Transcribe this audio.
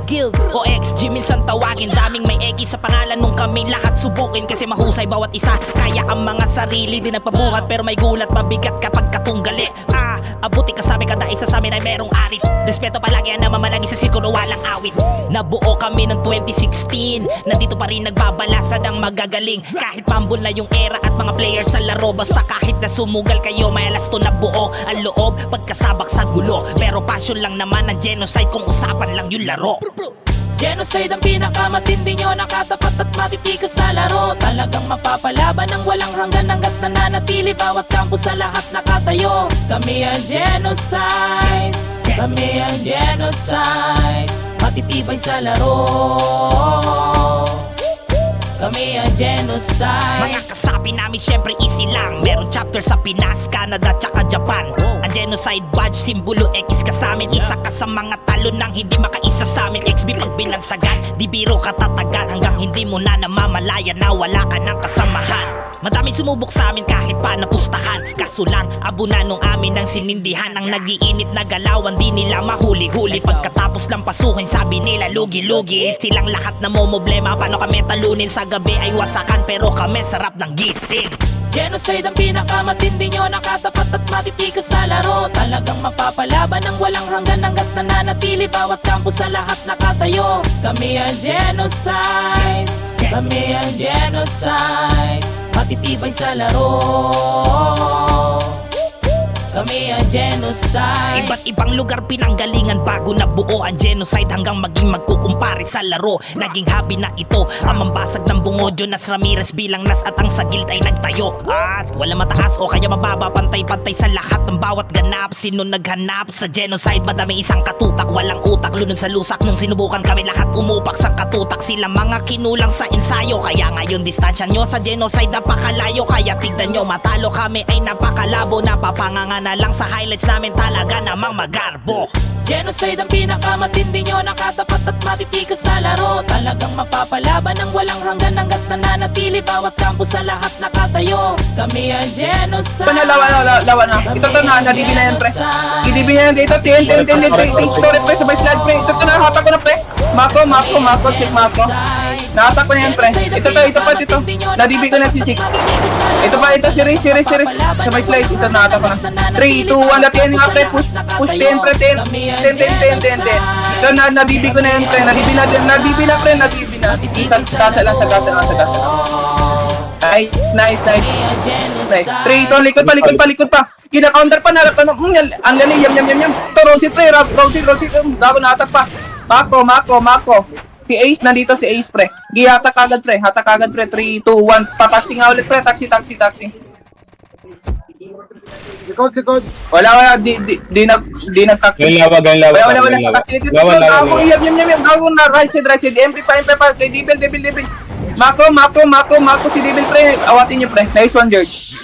Guild o XG minsan tawagin. Daming may X sa pangalan nung kami lahat subukin. Kasi mahusay bawat isa, kaya ang mga sarili di nagpabuhat. Pero may gulat, mabigat kapag katunggali. Abuti kasama kada isa sa amin ay merong arit. Respeto palagi ang namamalagi sa sirkulo walang awit. Nabuo kami ng 2016, nandito pa rin nagbabalasan ang magagaling. Kahit pambol na yung era at mga players sa laro. Basta kahit na sumugal kayo, may alas to na buo ang loob pagkasabak sa gulo. Pero passion lang naman ang genocide kung usapan lang yung laro. Genocide ang pinakamatindi nyo, nakatapat at matitikas sa laro. Talagang mapapalaban ng walang hanggan hanggat nananatili bawat kampo sa lahat nakatayo. Kami ang genocide, kami ang genocide, matitibay sa laro. Kami ang genocide. Mga kasapi namin syempre easy lang. Meron chapter sa Pinas, Canada, tsaka Japan. Ang genocide badge, simbolo X ka sa amin. Isa ka sa mga talo nang hindi makaisa sa amin. XB pagbilansagan, di biro katatagan. Hanggang hindi mo na namamalaya na wala ka ng kasamahan. Madaming sumubok sa amin kahit pa napustahan. Kaso lang, abunan nung amin ang sinindihan. Ang nagiinit na galawan, di nila mahuli-huli. Pagkatapos lang pasukin, sabi nila lugi-lugi. Silang lahat na momoblema, paano kami talunin sa gabi ay wasakan. Pero kami sarap ng gising. Genocide ang pinakamatindi nyo, nakatapat at matitikas sa laro. Talagang mapapalaban ng walang hanggan hanggat nananatili bawat kampo sa lahat nakatayo. Kami ang genocide, kami ang genocide, matitibay sa laro. Kami ang genocide. Iba't ibang lugar pinanggalingan bago nabuo ang genocide. Hanggang maging magkukumpare sa laro. Naging hobby na ito ang mambasag ng bungo. Jonas Ramirez bilang nas at ang sa guild ay nagtayo. Wala mataas o kaya mababa, pantay-pantay sa lahat ng bawat ganap. Sino naghanap sa genocide? Madami isang katutak, walang utak, lunod sa lusak. Nung sinubukan kami lahat umupak sa katutak. Sila mga kinulang sa ensayo. Kaya ngayon distansya nyo sa genocide napakalayo. Kaya tignan nyo, matalo kami ay napakalabo. Napapanganga na lang sa highlights namin, talaga namang magarbo. Genocide ang pinakamatindi nyo, nakatapat at matitikas sa laro. Talagang mapapalaban ng walang hanggan hanggat nananatili bawat kampo sa lahat nakatayo. Kami ang genocide. Lawan na. Ito to na, nadibi na yan pre. Idibi na yan dito, 10 pre. Story pre, sabay slide pre. Ito to na, hatak ko na pre. Mako, check Mako. Nahatak ko na yan pre. Ito pa dito. Nadibi ko na si 6. Ito pa, ito si Riz. Sabay slide, ito nahatak ko na. 3, 2, 1, datihan nga pre. Push 10 pre, 10. Ito na, nadibi ko na yan pre. Nadibi na pre. Gasa lang. Nice. 3, 2, likod pa. Kina-counter pa, nalap ka na. Ang galing, yam. Ito, Rosit pre. Rosit. Gago nahatak pa. Mako. Si Ace, nandito si Ace pre. Hatak agad pre. 3, 2, 1. Pataksi nga ulit pre. Taxi. Likod. Wala. Di nagtaksi. Galing lawag. Wala sa taxi. Yam. Gago na. Right side. MP pa. Kay Devil. Mako. Si Devil pre. Awatin nyo pre. Nice one, George.